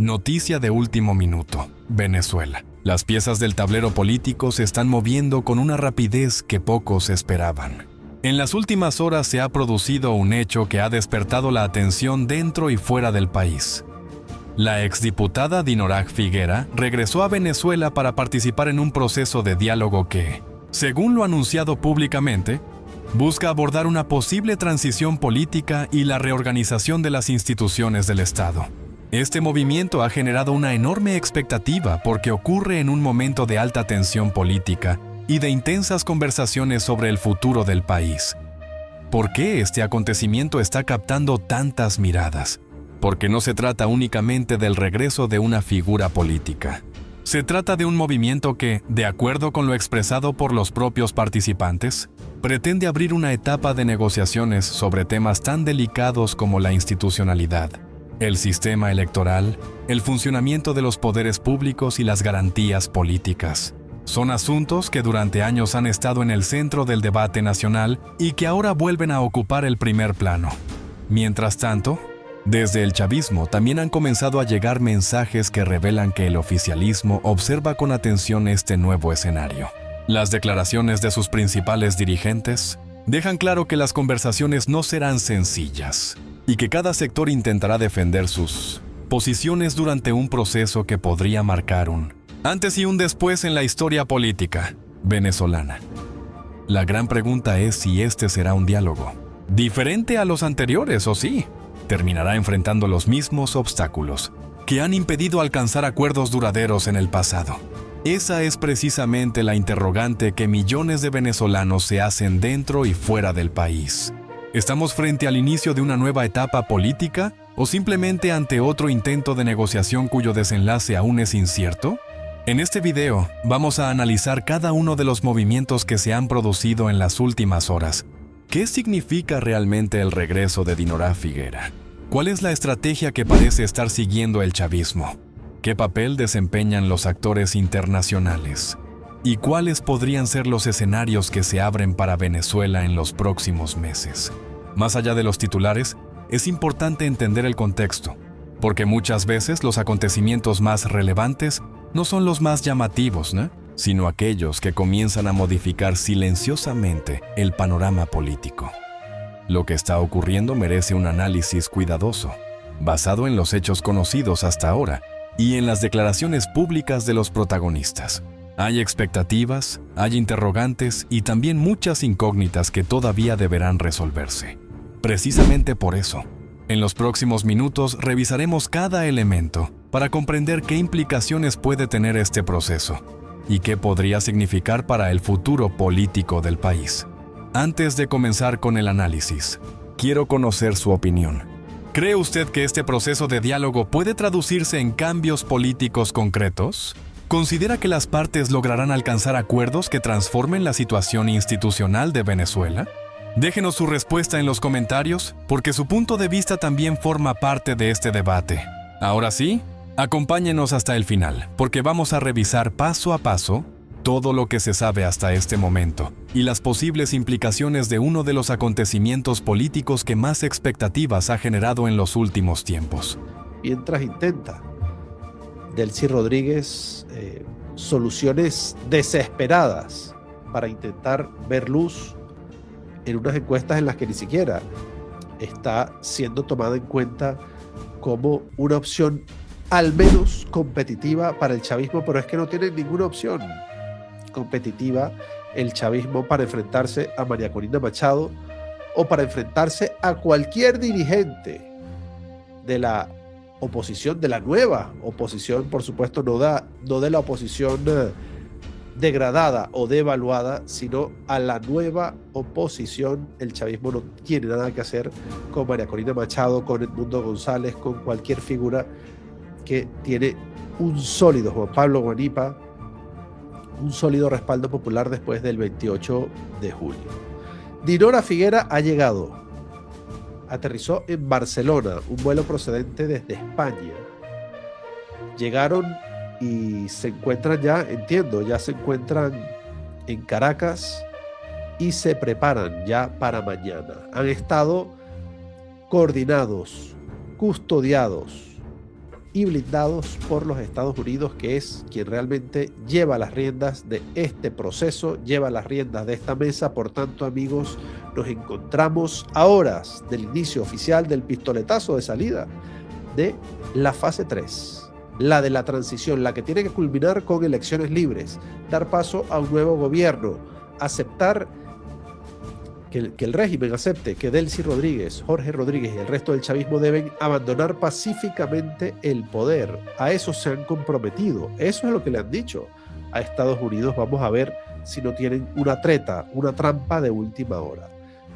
Noticia de último minuto. Venezuela. Las piezas del tablero político se están moviendo con una rapidez que pocos esperaban. En las últimas horas se ha producido un hecho que ha despertado la atención dentro y fuera del país. La exdiputada Dinorak Figuera regresó a Venezuela para participar en un proceso de diálogo que, según lo anunciado públicamente, busca abordar una posible transición política y la reorganización de las instituciones del Estado. Este movimiento ha generado una enorme expectativa porque ocurre en un momento de alta tensión política y de intensas conversaciones sobre el futuro del país. ¿Por qué este acontecimiento está captando tantas miradas? Porque no se trata únicamente del regreso de una figura política. Se trata de un movimiento que, de acuerdo con lo expresado por los propios participantes, pretende abrir una etapa de negociaciones sobre temas tan delicados como la institucionalidad, el sistema electoral, el funcionamiento de los poderes públicos y las garantías políticas. Son asuntos que durante años han estado en el centro del debate nacional y que ahora vuelven a ocupar el primer plano. Mientras tanto, desde el chavismo también han comenzado a llegar mensajes que revelan que el oficialismo observa con atención este nuevo escenario. Las declaraciones de sus principales dirigentes dejan claro que las conversaciones no serán sencillas y que cada sector intentará defender sus posiciones durante un proceso que podría marcar un antes y un después en la historia política venezolana. La gran pregunta es si este será un diálogo diferente a los anteriores o sí terminará enfrentando los mismos obstáculos que han impedido alcanzar acuerdos duraderos en el pasado. Esa es precisamente la interrogante que millones de venezolanos se hacen dentro y fuera del país. ¿Estamos frente al inicio de una nueva etapa política o simplemente ante otro intento de negociación cuyo desenlace aún es incierto? En este video vamos a analizar cada uno de los movimientos que se han producido en las últimas horas. ¿Qué significa realmente el regreso de Dinorak Figuera? ¿Cuál es la estrategia que parece estar siguiendo el chavismo? ¿Qué papel desempeñan los actores internacionales? ¿Y cuáles podrían ser los escenarios que se abren para Venezuela en los próximos meses? Más allá de los titulares, es importante entender el contexto, porque muchas veces los acontecimientos más relevantes no son los más llamativos, ¿no?, sino aquellos que comienzan a modificar silenciosamente el panorama político. Lo que está ocurriendo merece un análisis cuidadoso, basado en los hechos conocidos hasta ahora y en las declaraciones públicas de los protagonistas. Hay expectativas, hay interrogantes y también muchas incógnitas que todavía deberán resolverse. Precisamente por eso, en los próximos minutos revisaremos cada elemento para comprender qué implicaciones puede tener este proceso y qué podría significar para el futuro político del país. Antes de comenzar con el análisis, quiero conocer su opinión. ¿Cree usted que este proceso de diálogo puede traducirse en cambios políticos concretos? ¿Considera que las partes lograrán alcanzar acuerdos que transformen la situación institucional de Venezuela? Déjenos su respuesta en los comentarios, porque su punto de vista también forma parte de este debate. Ahora sí, acompáñenos hasta el final, porque vamos a revisar paso a paso todo lo que se sabe hasta este momento y las posibles implicaciones de uno de los acontecimientos políticos que más expectativas ha generado en los últimos tiempos. Mientras intenta Delcy Rodríguez soluciones desesperadas para intentar ver luz en unas encuestas en las que ni siquiera está siendo tomada en cuenta como una opción al menos competitiva para el chavismo, pero es que no tienen ninguna opción competitiva el chavismo para enfrentarse a María Corina Machado o para enfrentarse a cualquier dirigente de la oposición, de la nueva oposición, por supuesto, no de la oposición degradada o devaluada, sino a la nueva oposición. El chavismo no tiene nada que hacer con María Corina Machado, con Edmundo González, con cualquier figura que tiene un sólido, Juan Pablo Guanipa, un sólido respaldo popular después del 28 de julio. Dinorak Figuera ha llegado, aterrizó en Barcelona, un vuelo procedente desde España. Llegaron y se encuentran ya, ya se encuentran en Caracas y se preparan ya para mañana. Han estado coordinados, custodiados y blindados por los Estados Unidos, que es quien realmente lleva las riendas de este proceso, lleva las riendas de esta mesa. Por tanto, amigos, nos encontramos a horas del inicio oficial del pistoletazo de salida de la fase 3, la de la transición, la que tiene que culminar con elecciones libres, dar paso a un nuevo gobierno, aceptar que el régimen acepte que Delcy Rodríguez, Jorge Rodríguez y el resto del chavismo deben abandonar pacíficamente el poder. A eso se han comprometido, eso es lo que le han dicho a Estados Unidos. Vamos a ver si no tienen una treta, una trampa de última hora.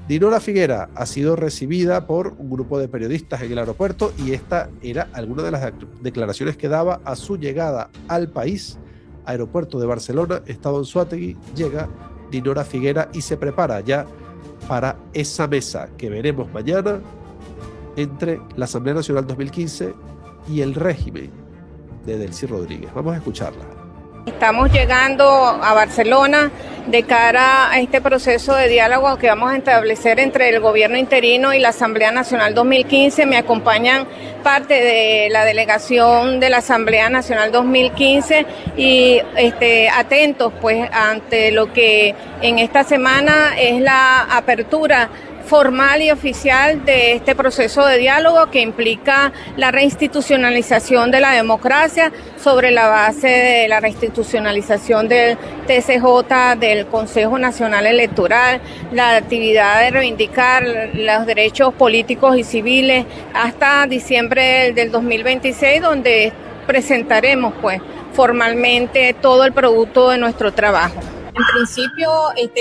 Dinora Figuera ha sido recibida por un grupo de periodistas en el aeropuerto, y esta era alguna de las declaraciones que daba a su llegada al país. Aeropuerto de Barcelona, estado Anzoátegui, llega Dinora Figuera y se prepara ya para esa mesa que veremos mañana entre la Asamblea Nacional 2015 y el régimen de Delcy Rodríguez. Vamos a escucharla. Estamos llegando a Barcelona de cara a este proceso de diálogo que vamos a establecer entre el gobierno interino y la Asamblea Nacional 2015. Me acompañan parte de la delegación de la Asamblea Nacional 2015 y atentos pues ante lo que en esta semana es la apertura formal y oficial de este proceso de diálogo que implica la reinstitucionalización de la democracia sobre la base de la reinstitucionalización del TSJ, del Consejo Nacional Electoral, la actividad de reivindicar los derechos políticos y civiles hasta diciembre del 2026, donde presentaremos pues formalmente todo el producto de nuestro trabajo. En principio,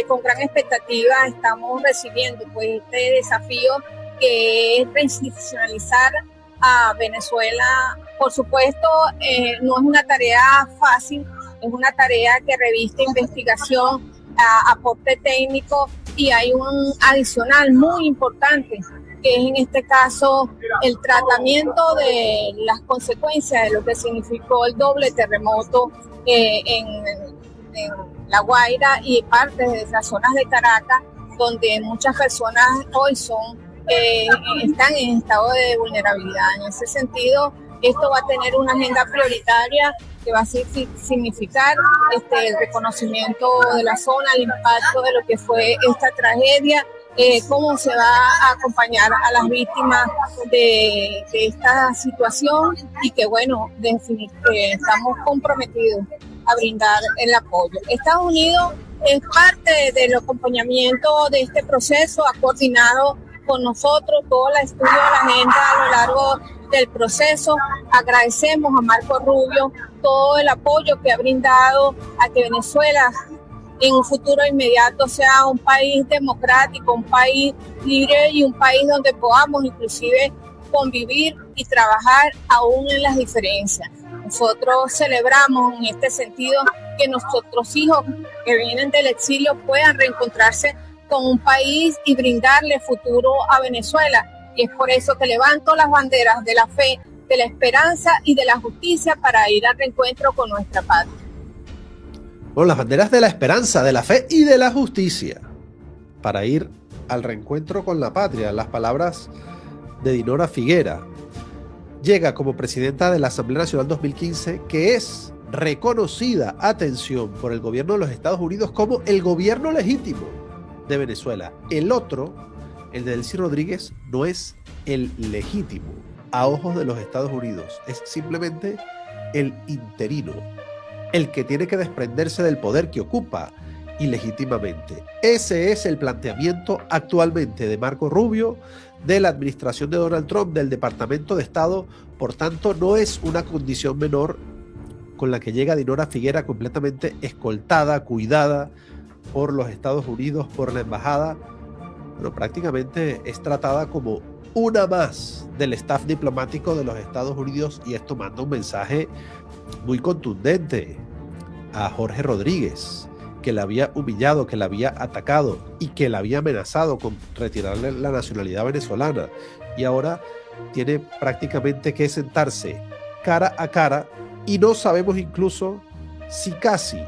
con gran expectativa estamos recibiendo pues este desafío que es reinstitucionalizar a Venezuela. Por supuesto, no es una tarea fácil, es una tarea que reviste investigación, aporte técnico, y hay un adicional muy importante, que es en este caso el tratamiento de las consecuencias de lo que significó el doble terremoto en La Guaira y partes de las zonas de Caracas, donde muchas personas hoy están en estado de vulnerabilidad. En ese sentido, esto va a tener una agenda prioritaria que va a significar el reconocimiento de la zona, el impacto de lo que fue esta tragedia, cómo se va a acompañar a las víctimas de esta situación, y que bueno, estamos comprometidos a brindar el apoyo. Estados Unidos es parte del acompañamiento de este proceso, ha coordinado con nosotros todo el estudio de la agenda a lo largo del proceso. Agradecemos a Marco Rubio todo el apoyo que ha brindado a que Venezuela en un futuro inmediato sea un país democrático, un país libre y un país donde podamos inclusive convivir y trabajar aún en las diferencias. Nosotros celebramos en este sentido que nuestros hijos que vienen del exilio puedan reencontrarse con un país y brindarle futuro a Venezuela. Y es por eso que levanto las banderas de la fe, de la esperanza y de la justicia para ir al reencuentro con nuestra patria. Bueno, las banderas de la esperanza, de la fe y de la justicia para ir al reencuentro con la patria. Las palabras de Dinora Figuera. Llega como presidenta de la Asamblea Nacional 2015, que es reconocida, atención, por el gobierno de los Estados Unidos como el gobierno legítimo de Venezuela. El otro, el de Delcy Rodríguez, no es el legítimo a ojos de los Estados Unidos, es simplemente el interino, el que tiene que desprenderse del poder que ocupa ilegítimamente. Ese es el planteamiento actualmente de Marco Rubio, de la administración de Donald Trump, del Departamento de Estado. Por tanto, no es una condición menor con la que llega Dinora Figuera, completamente escoltada, cuidada por los Estados Unidos, por la embajada. Pero prácticamente es tratada como una más del staff diplomático de los Estados Unidos, y esto manda un mensaje muy contundente a Jorge Rodríguez, que la había humillado, que la había atacado y que la había amenazado con retirarle la nacionalidad venezolana, y ahora tiene prácticamente que sentarse cara a cara, y no sabemos incluso si casi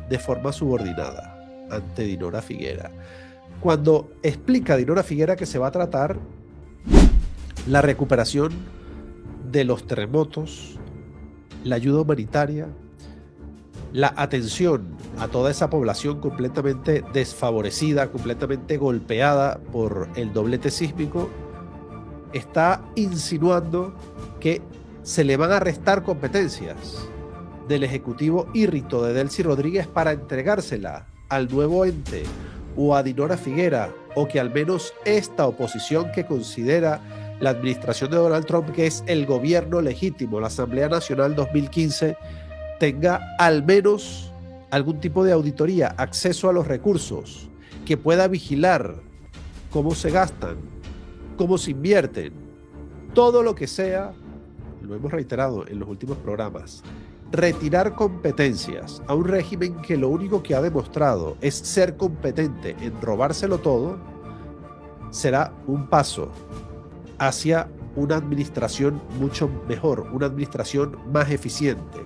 de forma subordinada ante Dinora Figuera. Cuando explica Dinora Figuera que se va a tratar la recuperación de los terremotos, la ayuda humanitaria, la atención a toda esa población completamente desfavorecida, completamente golpeada por el doblete sísmico, está insinuando que se le van a restar competencias del Ejecutivo írrito de Delcy Rodríguez para entregársela al nuevo ente o a Dinora Figuera, o que al menos esta oposición que considera la administración de Donald Trump, que es el gobierno legítimo, la Asamblea Nacional 2015, tenga al menos algún tipo de auditoría, acceso a los recursos, que pueda vigilar cómo se gastan, cómo se invierten, todo lo que sea, lo hemos reiterado en los últimos programas, retirar competencias a un régimen que lo único que ha demostrado es ser competente en robárselo todo, será un paso hacia una administración mucho mejor, una administración más eficiente.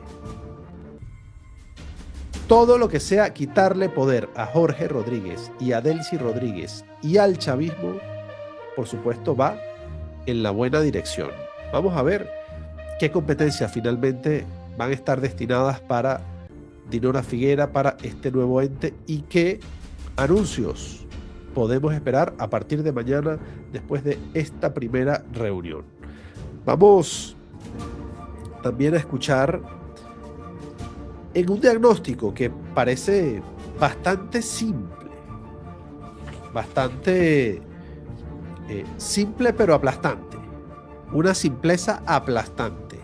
Todo lo que sea quitarle poder a Jorge Rodríguez y a Delcy Rodríguez y al chavismo, por supuesto, va en la buena dirección. Vamos a ver qué competencias finalmente van a estar destinadas para Dinora Figuera, para este nuevo ente, y qué anuncios podemos esperar a partir de mañana después de esta primera reunión. Vamos también a escuchar en un diagnóstico que parece bastante simple, bastante simple pero aplastante, una simpleza aplastante,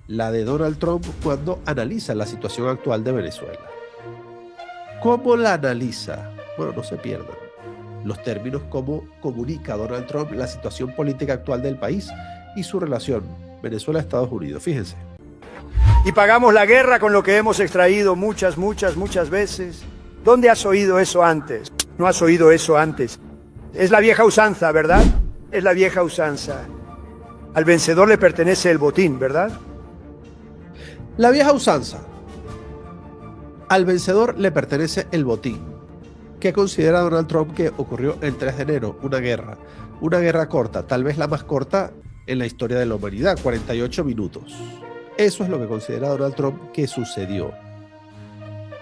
la de Donald Trump cuando analiza la situación actual de Venezuela. ¿Cómo la analiza? Bueno, no se pierdan los términos, cómo comunica Donald Trump la situación política actual del país y su relación Venezuela-Estados Unidos. Fíjense. Y pagamos la guerra con lo que hemos extraído muchas veces. ¿Dónde has oído eso antes? No has oído eso antes. Es la vieja usanza, ¿verdad? Es la vieja usanza. Al vencedor le pertenece el botín, ¿verdad? La vieja usanza. Al vencedor le pertenece el botín. ¿Qué considera Donald Trump que ocurrió el 3 de enero? Una guerra corta, tal vez la más corta en la historia de la humanidad, 48 minutos. Eso es lo que considera Donald Trump que sucedió.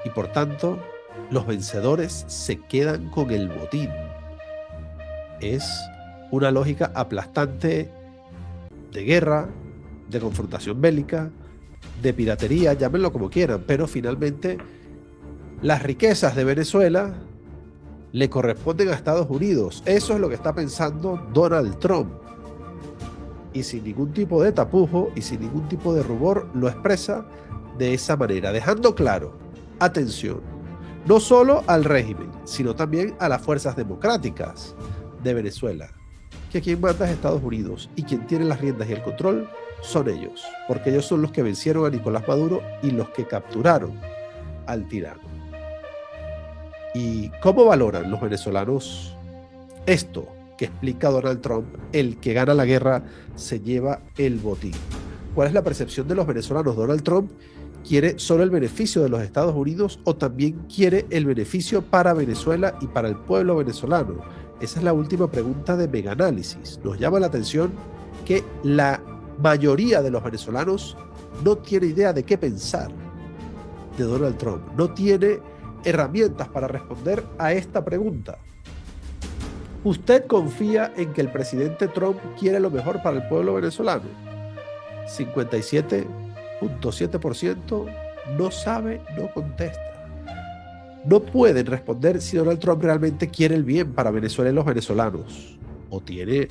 Y por tanto, los vencedores se quedan con el botín. Es una lógica aplastante de guerra, de confrontación bélica, de piratería, llámenlo como quieran, pero finalmente las riquezas de Venezuela le corresponden a Estados Unidos. Eso es lo que está pensando Donald Trump. Y sin ningún tipo de tapujo y sin ningún tipo de rubor lo expresa de esa manera, dejando claro, atención, no solo al régimen, sino también a las fuerzas democráticas de Venezuela, que quien manda es Estados Unidos y quien tiene las riendas y el control son ellos, porque ellos son los que vencieron a Nicolás Maduro y los que capturaron al tirano. ¿Y cómo valoran los venezolanos esto que explica Donald Trump? El que gana la guerra se lleva el botín. ¿Cuál es la percepción de los venezolanos? ¿Donald Trump quiere solo el beneficio de los Estados Unidos o también quiere el beneficio para Venezuela y para el pueblo venezolano? Esa es la última pregunta de Megaanálisis. Nos llama la atención que la mayoría de los venezolanos no tiene idea de qué pensar de Donald Trump, no tiene herramientas para responder a esta pregunta. ¿Usted confía en que el presidente Trump quiere lo mejor para el pueblo venezolano? 57.7% no sabe, no contesta. No pueden responder si Donald Trump realmente quiere el bien para Venezuela y los venezolanos o tiene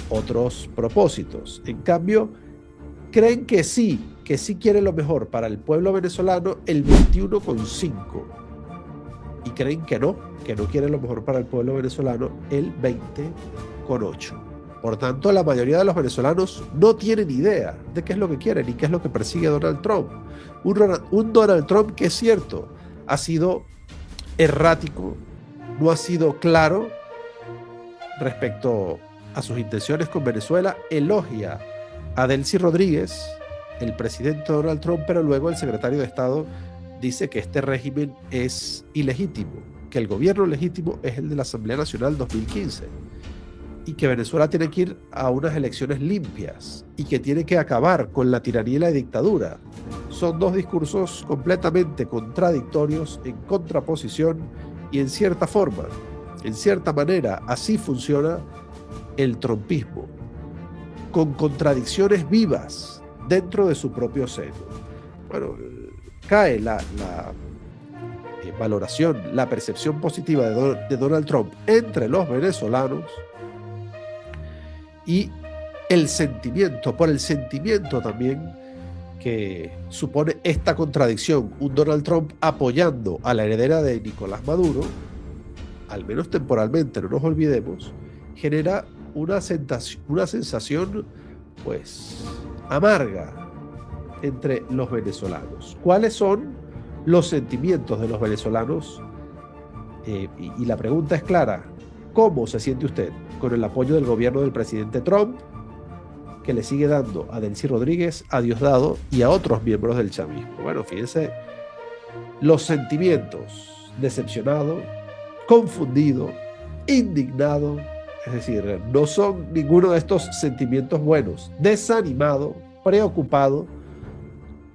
otros propósitos. En cambio, creen que sí quiere lo mejor para el pueblo venezolano el 21,5%. Y creen que no quiere lo mejor para el pueblo venezolano el 20,8%. Por tanto, la mayoría de los venezolanos no tienen idea de qué es lo que quieren y qué es lo que persigue Donald Trump. Un Donald Trump que es cierto, ha sido errático, no ha sido claro respecto a sus intenciones con Venezuela, elogia a Delcy Rodríguez, el presidente Donald Trump, pero luego el secretario de Estado dice que este régimen es ilegítimo, que el gobierno legítimo es el de la Asamblea Nacional 2015. y que Venezuela tiene que ir a unas elecciones limpias y que tiene que acabar con la tiranía y la dictadura. Son dos discursos completamente contradictorios, en contraposición, y en cierta forma, en cierta manera, así funciona el trumpismo, con contradicciones vivas dentro de su propio seno. Bueno, cae la valoración, la percepción positiva de Donald Trump entre los venezolanos, y el sentimiento, por el sentimiento también que supone esta contradicción, un Donald Trump apoyando a la heredera de Nicolás Maduro, al menos temporalmente, no nos olvidemos, genera una sensación pues amarga entre los venezolanos. ¿Cuáles son los sentimientos de los venezolanos? Y la pregunta es clara: ¿cómo se siente usted con el apoyo del gobierno del presidente Trump, que le sigue dando a Delcy Rodríguez, a Diosdado y a otros miembros del chavismo? Bueno, fíjense los sentimientos: decepcionado, confundido, indignado. Es decir, no son ninguno de estos sentimientos buenos. Desanimado, preocupado,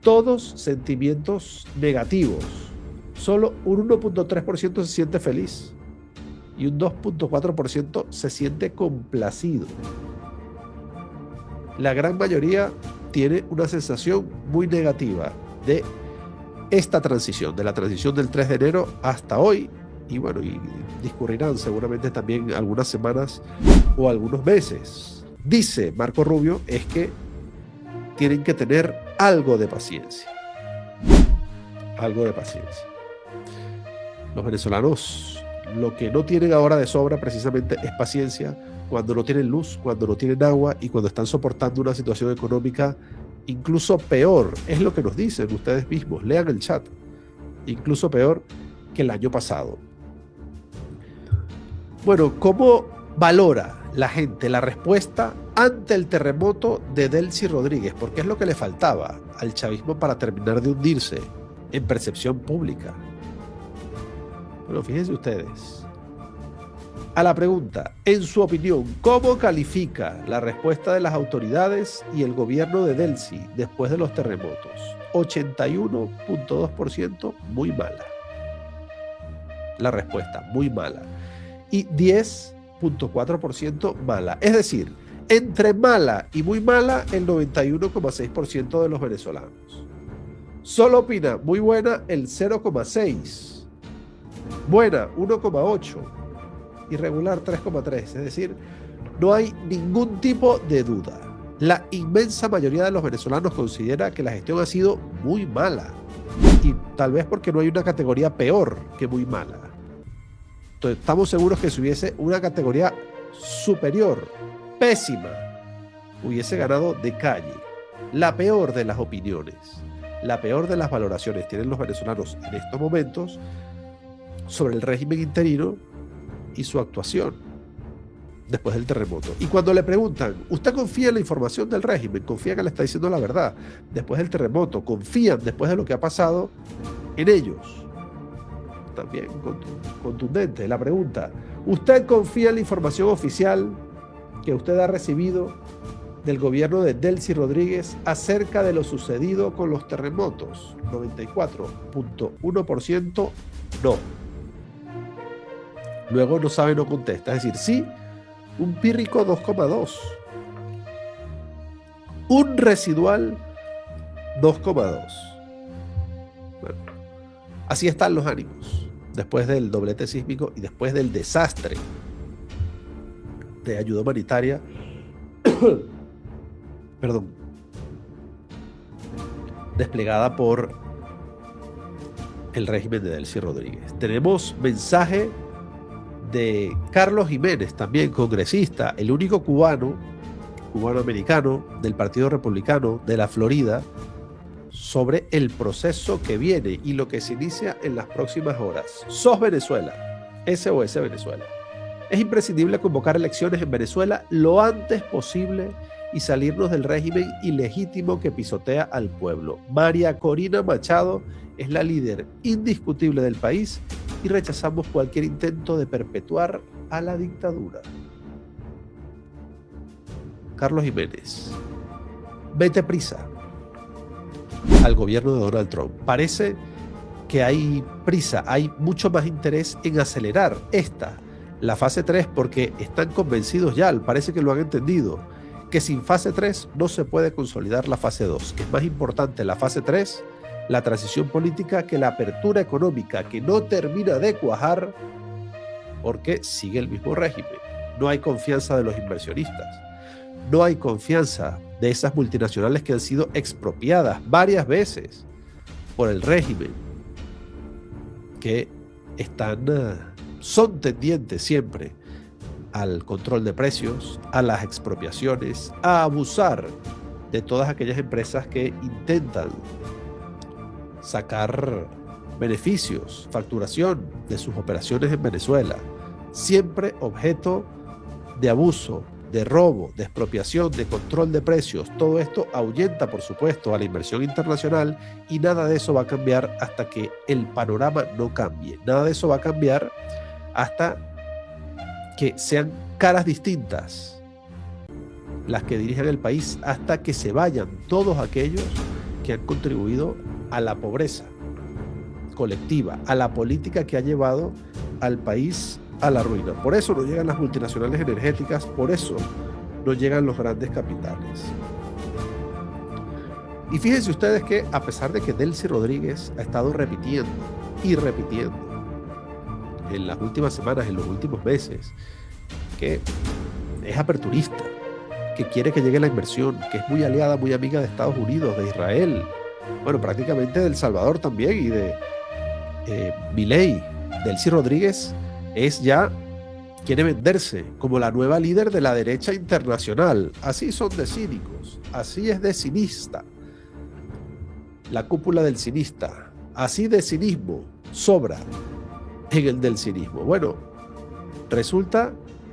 todos sentimientos negativos. Solo un 1.3% se siente feliz y un 2.4% se siente complacido. La gran mayoría tiene una sensación muy negativa de esta transición, de la transición del 3 de enero hasta hoy, y bueno, y discurrirán seguramente también algunas semanas o algunos meses. Dice Marco Rubio es que tienen que tener algo de paciencia. Algo de paciencia. Los venezolanos lo que no tienen ahora de sobra precisamente es paciencia, cuando no tienen luz, cuando no tienen agua y cuando están soportando una situación económica incluso peor. Es lo que nos dicen ustedes mismos, lean el chat. Incluso peor que el año pasado. Bueno, ¿cómo valora la gente la respuesta ante el terremoto de Delcy Rodríguez? Porque es lo que le faltaba al chavismo para terminar de hundirse en percepción pública. Bueno, fíjense ustedes. A la pregunta, en su opinión, ¿cómo califica la respuesta de las autoridades y el gobierno de Delcy después de los terremotos? 81.2% muy mala. La respuesta, muy mala. Y 10.4% mala. Es decir, entre mala y muy mala, el 91.6% de los venezolanos. Solo opina muy buena el 0.6%. Buena, 1.8%. Irregular, 3.3%. Es decir, no hay ningún tipo de duda. La inmensa mayoría de los venezolanos considera que la gestión ha sido muy mala. Y tal vez porque no hay una categoría peor que muy mala. Entonces, estamos seguros que si hubiese una categoría superior, pésima, hubiese ganado de calle. La peor de las opiniones, la peor de las valoraciones tienen los venezolanos en estos momentos sobre el régimen interino y su actuación después del terremoto. Y cuando le preguntan, ¿usted confía en la información del régimen? ¿Confía que le está diciendo la verdad después del terremoto? ¿Confían después de lo que ha pasado en ellos? También contundente la pregunta. ¿Usted confía en la información oficial que usted ha recibido del gobierno de Delcy Rodríguez acerca de lo sucedido con los terremotos? 94.1% no. Luego no sabe, no contesta. Es decir, sí, un pírrico 2.2. Un residual 2.2. Bueno, así están los ánimos después del doblete sísmico y después del desastre de ayuda humanitaria perdón, desplegada por el régimen de Delcy Rodríguez. Tenemos mensaje de Carlos Jiménez, también congresista, el único cubano-americano del Partido Republicano de la Florida, sobre el proceso que viene y lo que se inicia en las próximas horas. ¿Sos Venezuela? SOS Venezuela. Es imprescindible convocar elecciones en Venezuela lo antes posible y salirnos del régimen ilegítimo que pisotea al pueblo. María Corina Machado es la líder indiscutible del país y rechazamos cualquier intento de perpetuar a la dictadura. Carlos Jiménez, mete prisa al gobierno de Donald Trump. Parece que hay prisa, hay mucho más interés en acelerar la fase 3, porque están convencidos ya, parece que lo han entendido, que sin fase 3 no se puede consolidar la fase 2, que es más importante la fase 3, la transición política, que la apertura económica, que no termina de cuajar porque sigue el mismo régimen. No hay confianza de los inversionistas, no hay confianza de esas multinacionales que han sido expropiadas varias veces por el régimen, que son tendientes siempre al control de precios, a las expropiaciones, a abusar de todas aquellas empresas que intentan sacar beneficios, facturación de sus operaciones en Venezuela, siempre objeto de abuso, de robo, de expropiación, de control de precios. Todo esto ahuyenta, por supuesto, a la inversión internacional, y nada de eso va a cambiar hasta que el panorama no cambie. Nada de eso va a cambiar hasta que sean caras distintas las que dirigen el país, hasta que se vayan todos aquellos que han contribuido a la pobreza colectiva, a la política que ha llevado al país a la ruina. Por eso no llegan las multinacionales energéticas, por eso no llegan los grandes capitales. Y fíjense ustedes que, a pesar de que Delcy Rodríguez ha estado repitiendo y repitiendo en las últimas semanas, en los últimos meses, que es aperturista, que quiere que llegue la inversión, que es muy aliada, muy amiga de Estados Unidos, de Israel, bueno, prácticamente de El Salvador también, y de Milei. Delcy Rodríguez quiere venderse como la nueva líder de la derecha internacional. Así son de cínicos, así es de cinista la cúpula del cinista, así de cinismo sobra en el del cinismo. Bueno, resulta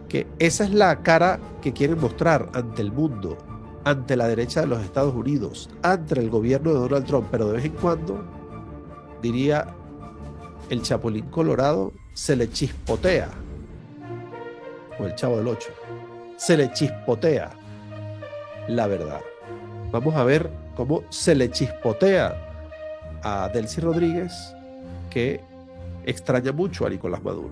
que esa es la cara que quieren mostrar ante el mundo, ante la derecha de los Estados Unidos, ante el gobierno de Donald Trump, pero de vez en cuando, diría el Chapulín Colorado, se le chispotea, o el Chavo del Ocho, se le chispotea la verdad. Vamos a ver cómo se le chispotea a Delcy Rodríguez, que extraña mucho a Nicolás Maduro.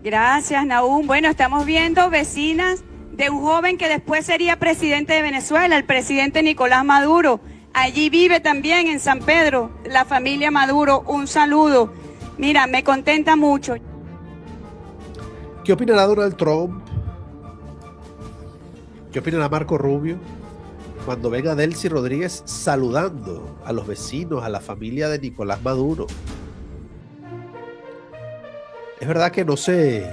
Gracias, Nahum. Bueno, estamos viendo vecinas de un joven que después sería presidente de Venezuela, el presidente Nicolás Maduro. Allí vive también en San Pedro la familia Maduro. Un saludo. Mira, me contenta mucho. ¿Qué opinará Donald Trump? ¿Qué opinará Marco Rubio cuando venga Delcy Rodríguez saludando a los vecinos, a la familia de Nicolás Maduro? Es verdad que no se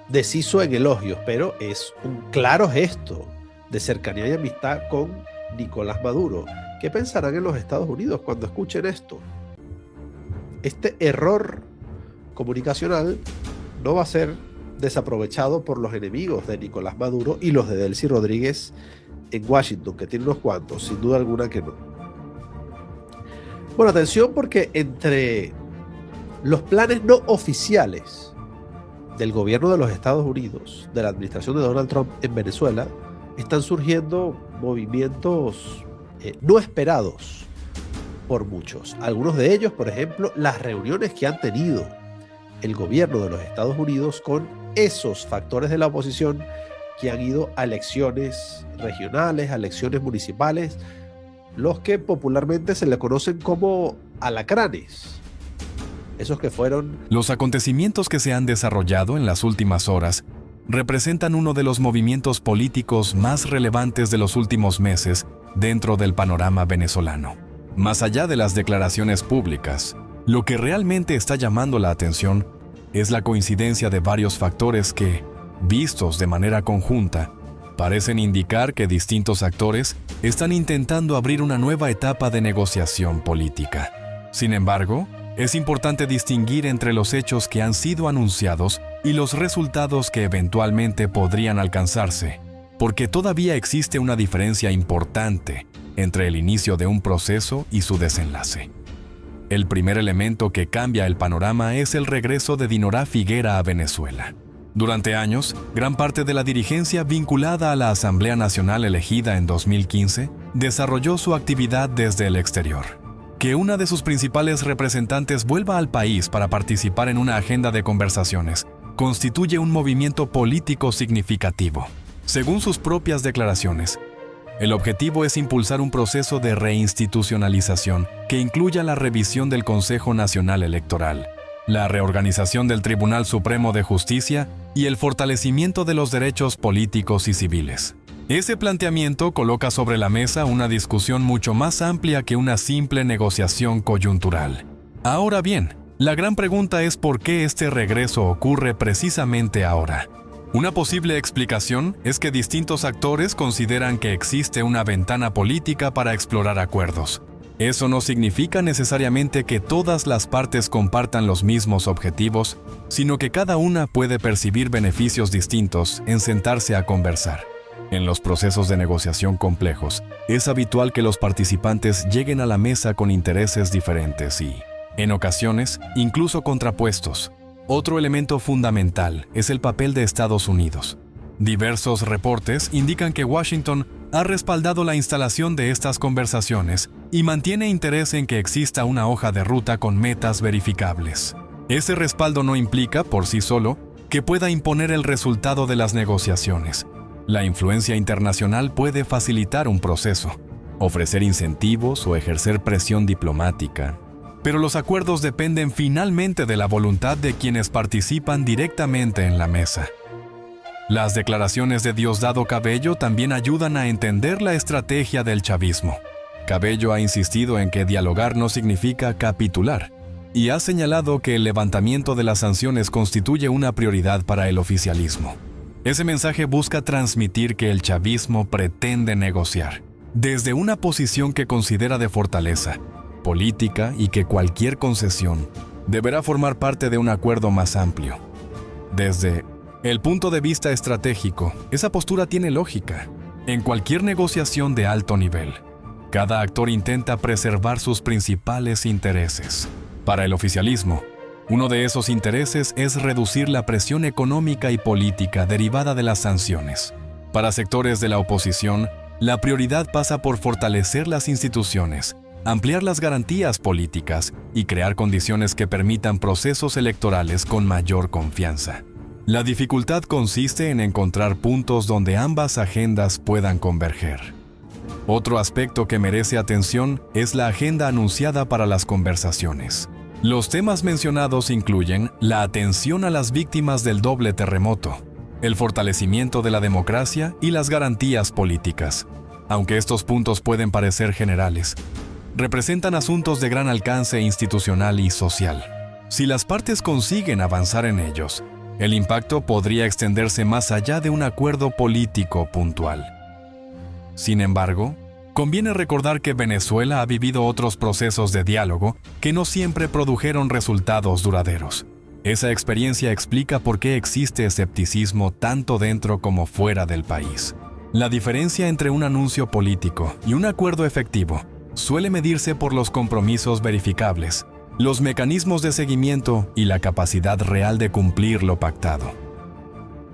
deshizo en elogios, pero es un claro gesto de cercanía y amistad con Nicolás Maduro. ¿Qué pensarán en los Estados Unidos cuando escuchen esto? Este error comunicacional no va a ser desaprovechado por los enemigos de Nicolás Maduro y los de Delcy Rodríguez en Washington, que tiene unos cuantos, sin duda alguna que no. Bueno, atención, porque entre los planes no oficiales del gobierno de los Estados Unidos, de la administración de Donald Trump en Venezuela, están surgiendo movimientos no esperados por muchos. Algunos de ellos, por ejemplo, las reuniones que han tenido el gobierno de los Estados Unidos con esos factores de la oposición que han ido a elecciones regionales, a elecciones municipales, los que popularmente se le conocen como alacranes. Esos que fueron... Los acontecimientos que se han desarrollado en las últimas horas representan uno de los movimientos políticos más relevantes de los últimos meses dentro del panorama venezolano. Más allá de las declaraciones públicas, lo que realmente está llamando la atención es la coincidencia de varios factores que, vistos de manera conjunta, parecen indicar que distintos actores están intentando abrir una nueva etapa de negociación política. Sin embargo, es importante distinguir entre los hechos que han sido anunciados y los resultados que eventualmente podrían alcanzarse, porque todavía existe una diferencia importante entre el inicio de un proceso y su desenlace. El primer elemento que cambia el panorama es el regreso de Dinora Figuera a Venezuela. Durante años, gran parte de la dirigencia vinculada a la Asamblea Nacional elegida en 2015 desarrolló su actividad desde el exterior. Que una de sus principales representantes vuelva al país para participar en una agenda de conversaciones constituye un movimiento político significativo. Según sus propias declaraciones, el objetivo es impulsar un proceso de reinstitucionalización que incluya la revisión del Consejo Nacional Electoral, la reorganización del Tribunal Supremo de Justicia y el fortalecimiento de los derechos políticos y civiles. Ese planteamiento coloca sobre la mesa una discusión mucho más amplia que una simple negociación coyuntural. Ahora bien, la gran pregunta es por qué este regreso ocurre precisamente ahora. Una posible explicación es que distintos actores consideran que existe una ventana política para explorar acuerdos. Eso no significa necesariamente que todas las partes compartan los mismos objetivos, sino que cada una puede percibir beneficios distintos en sentarse a conversar. En los procesos de negociación complejos, es habitual que los participantes lleguen a la mesa con intereses diferentes y, en ocasiones, incluso contrapuestos. Otro elemento fundamental es el papel de Estados Unidos. Diversos reportes indican que Washington ha respaldado la instalación de estas conversaciones y mantiene interés en que exista una hoja de ruta con metas verificables. Ese respaldo no implica, por sí solo, que pueda imponer el resultado de las negociaciones. La influencia internacional puede facilitar un proceso, ofrecer incentivos o ejercer presión diplomática. Pero los acuerdos dependen finalmente de la voluntad de quienes participan directamente en la mesa. Las declaraciones de Diosdado Cabello también ayudan a entender la estrategia del chavismo. Cabello ha insistido en que dialogar no significa capitular, y ha señalado que el levantamiento de las sanciones constituye una prioridad para el oficialismo. Ese mensaje busca transmitir que el chavismo pretende negociar, desde una posición que considera de fortaleza política y que cualquier concesión deberá formar parte de un acuerdo más amplio. Desde el punto de vista estratégico, esa postura tiene lógica. En cualquier negociación de alto nivel, cada actor intenta preservar sus principales intereses. Para el oficialismo, uno de esos intereses es reducir la presión económica y política derivada de las sanciones. Para sectores de la oposición, la prioridad pasa por fortalecer las instituciones, ampliar las garantías políticas y crear condiciones que permitan procesos electorales con mayor confianza. La dificultad consiste en encontrar puntos donde ambas agendas puedan converger. Otro aspecto que merece atención es la agenda anunciada para las conversaciones. Los temas mencionados incluyen la atención a las víctimas del doble terremoto, el fortalecimiento de la democracia y las garantías políticas. Aunque estos puntos pueden parecer generales, representan asuntos de gran alcance institucional y social. Si las partes consiguen avanzar en ellos, el impacto podría extenderse más allá de un acuerdo político puntual. Sin embargo, conviene recordar que Venezuela ha vivido otros procesos de diálogo que no siempre produjeron resultados duraderos. Esa experiencia explica por qué existe escepticismo tanto dentro como fuera del país. La diferencia entre un anuncio político y un acuerdo efectivo suele medirse por los compromisos verificables, los mecanismos de seguimiento y la capacidad real de cumplir lo pactado.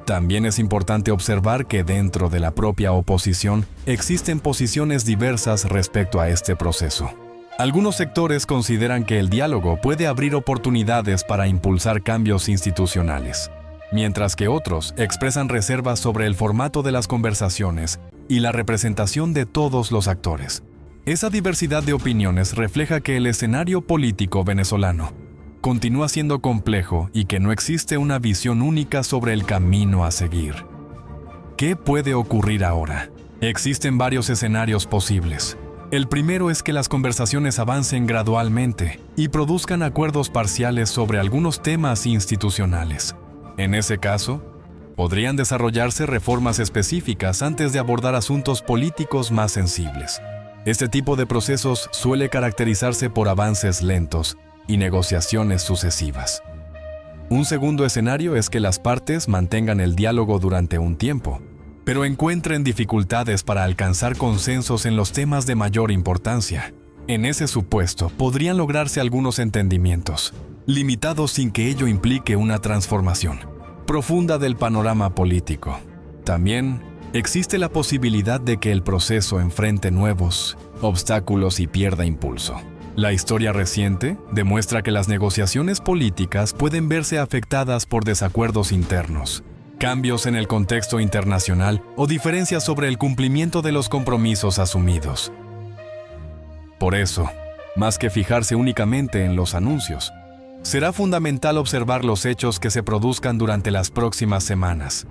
También es importante observar que dentro de la propia oposición existen posiciones diversas respecto a este proceso. Algunos sectores consideran que el diálogo puede abrir oportunidades para impulsar cambios institucionales, mientras que otros expresan reservas sobre el formato de las conversaciones y la representación de todos los actores. Esa diversidad de opiniones refleja que el escenario político venezolano continúa siendo complejo y que no existe una visión única sobre el camino a seguir. ¿Qué puede ocurrir ahora? Existen varios escenarios posibles. El primero es que las conversaciones avancen gradualmente y produzcan acuerdos parciales sobre algunos temas institucionales. En ese caso, podrían desarrollarse reformas específicas antes de abordar asuntos políticos más sensibles. Este tipo de procesos suele caracterizarse por avances lentos y negociaciones sucesivas. Un segundo escenario es que las partes mantengan el diálogo durante un tiempo, pero encuentren dificultades para alcanzar consensos en los temas de mayor importancia. En ese supuesto, podrían lograrse algunos entendimientos, limitados sin que ello implique una transformación. profunda del panorama político. También existe la posibilidad de que el proceso enfrente nuevos obstáculos y pierda impulso. La historia reciente demuestra que las negociaciones políticas pueden verse afectadas por desacuerdos internos, cambios en el contexto internacional o diferencias sobre el cumplimiento de los compromisos asumidos. Por eso, más que fijarse únicamente en los anuncios, será fundamental observar los hechos que se produzcan durante las próximas semanas.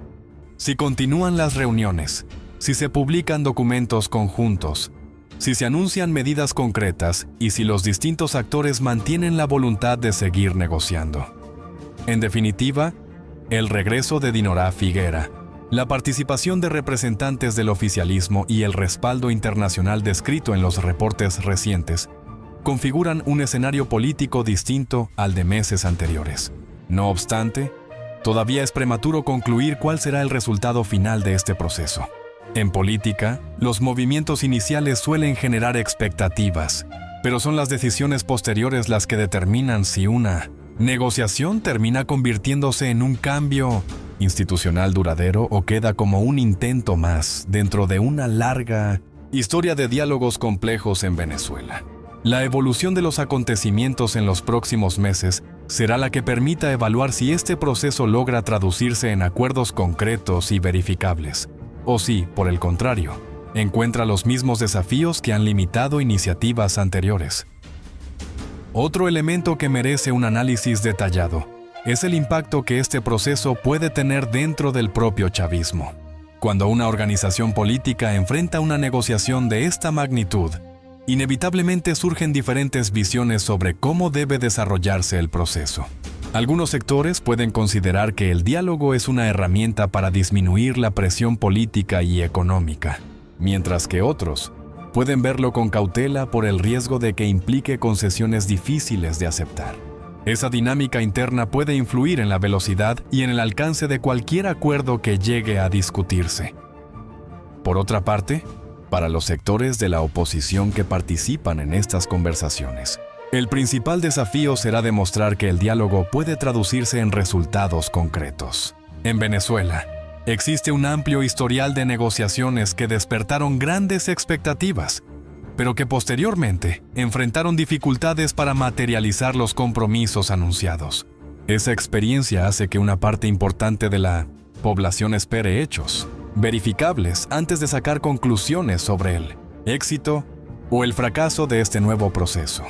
Si continúan las reuniones, si se publican documentos conjuntos, si se anuncian medidas concretas y si los distintos actores mantienen la voluntad de seguir negociando. En definitiva, el regreso de Dinora Figuera, la participación de representantes del oficialismo y el respaldo internacional descrito en los reportes recientes configuran un escenario político distinto al de meses anteriores. No obstante, todavía es prematuro concluir cuál será el resultado final de este proceso. En política, los movimientos iniciales suelen generar expectativas, pero son las decisiones posteriores las que determinan si una negociación termina convirtiéndose en un cambio institucional duradero o queda como un intento más dentro de una larga historia de diálogos complejos en Venezuela. La evolución de los acontecimientos en los próximos meses será la que permita evaluar si este proceso logra traducirse en acuerdos concretos y verificables, o si, por el contrario, encuentra los mismos desafíos que han limitado iniciativas anteriores. Otro elemento que merece un análisis detallado es el impacto que este proceso puede tener dentro del propio chavismo. Cuando una organización política enfrenta una negociación de esta magnitud, inevitablemente surgen diferentes visiones sobre cómo debe desarrollarse el proceso. Algunos sectores pueden considerar que el diálogo es una herramienta para disminuir la presión política y económica, mientras que otros pueden verlo con cautela por el riesgo de que implique concesiones difíciles de aceptar. Esa dinámica interna puede influir en la velocidad y en el alcance de cualquier acuerdo que llegue a discutirse. Por otra parte, para los sectores de la oposición que participan en estas conversaciones, el principal desafío será demostrar que el diálogo puede traducirse en resultados concretos. En Venezuela, existe un amplio historial de negociaciones que despertaron grandes expectativas, pero que posteriormente enfrentaron dificultades para materializar los compromisos anunciados. Esa experiencia hace que una parte importante de la población espere hechos verificables antes de sacar conclusiones sobre el éxito o el fracaso de este nuevo proceso.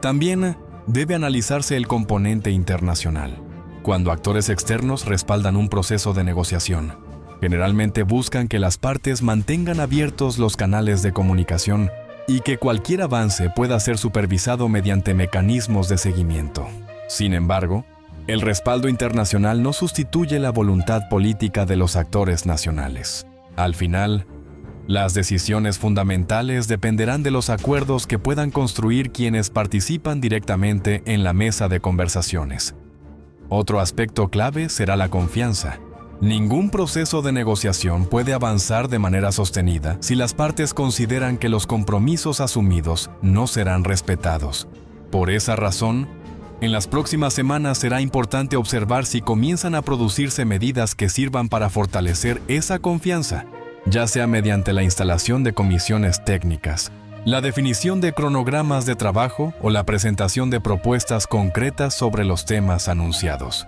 También debe analizarse el componente internacional. Cuando actores externos respaldan un proceso de negociación, generalmente buscan que las partes mantengan abiertos los canales de comunicación y que cualquier avance pueda ser supervisado mediante mecanismos de seguimiento. Sin embargo, el respaldo internacional no sustituye la voluntad política de los actores nacionales. Al final, las decisiones fundamentales dependerán de los acuerdos que puedan construir quienes participan directamente en la mesa de conversaciones. Otro aspecto clave será la confianza. Ningún proceso de negociación puede avanzar de manera sostenida si las partes consideran que los compromisos asumidos no serán respetados. Por esa razón, en las próximas semanas será importante observar si comienzan a producirse medidas que sirvan para fortalecer esa confianza, ya sea mediante la instalación de comisiones técnicas, la definición de cronogramas de trabajo o la presentación de propuestas concretas sobre los temas anunciados.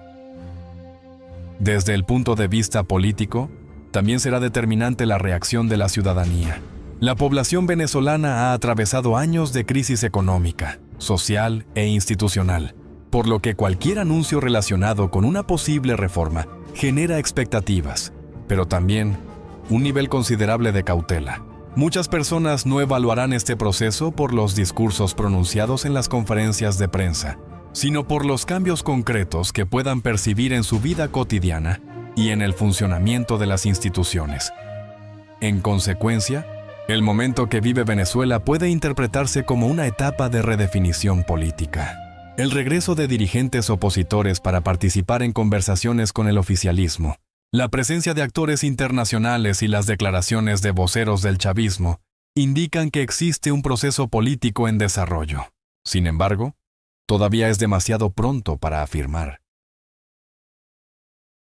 Desde el punto de vista político, también será determinante la reacción de la ciudadanía. La población venezolana ha atravesado años de crisis económica, social e institucional, por lo que cualquier anuncio relacionado con una posible reforma genera expectativas, pero también un nivel considerable de cautela. Muchas personas no evaluarán este proceso por los discursos pronunciados en las conferencias de prensa, sino por los cambios concretos que puedan percibir en su vida cotidiana y en el funcionamiento de las instituciones. En consecuencia, el momento que vive Venezuela puede interpretarse como una etapa de redefinición política. El regreso de dirigentes opositores para participar en conversaciones con el oficialismo, la presencia de actores internacionales y las declaraciones de voceros del chavismo indican que existe un proceso político en desarrollo. Sin embargo, todavía es demasiado pronto para afirmar